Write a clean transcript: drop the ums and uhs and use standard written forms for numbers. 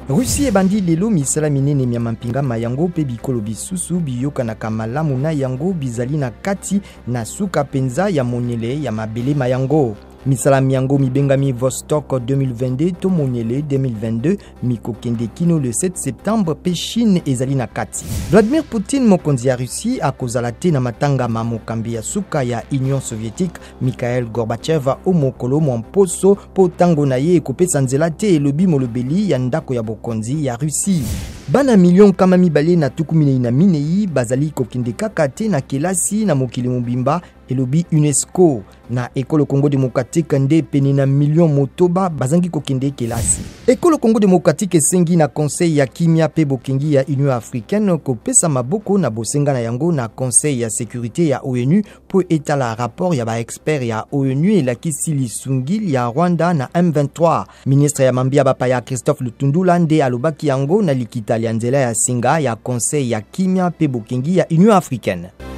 Russie ebandi lelo misala minene mya mampinga mayango pe bikolo bisusu biyokanaka malamu na yango bizali na kati na suka penza ya monyele ya mabele mayango. Misala miyango mibengami Vostok 2022 to monyele 2022 mikokende kino le 7 septembre pe Chine ezali na kati. Vladimir Poutine mokonzi ya Russie akozala te na matanga mokambi ya suka ya Union Soviétique Mikhail Gorbachev o mokolo mposo po tango na ye ekopesa nzela te elobi molobeli ya ndako ya bokonzi ya Russie. Bana million kama mibale na tuku minei na minei bazali kokende kaka te na kelasi na mokili mobimba elobi UNESCO. Na École Congo Démocratique nde pene na million motoba bazangi kokende kelasi. École Congo Démocratique esengi na conseil ya kimia pe bokengi ya Union Africaine kopesa maboko na bosenga na yango na conseil ya sécurité ya ONU po etala rapport ya ba expert ya ONU elakisi lisungili ya Rwanda na M23. Ministre ya mambia bapaya Christophe Lutundula nde alobaki yango na likita ya nzela ya singa ya conseil ya kimia pe bokengi ya Union Africaine.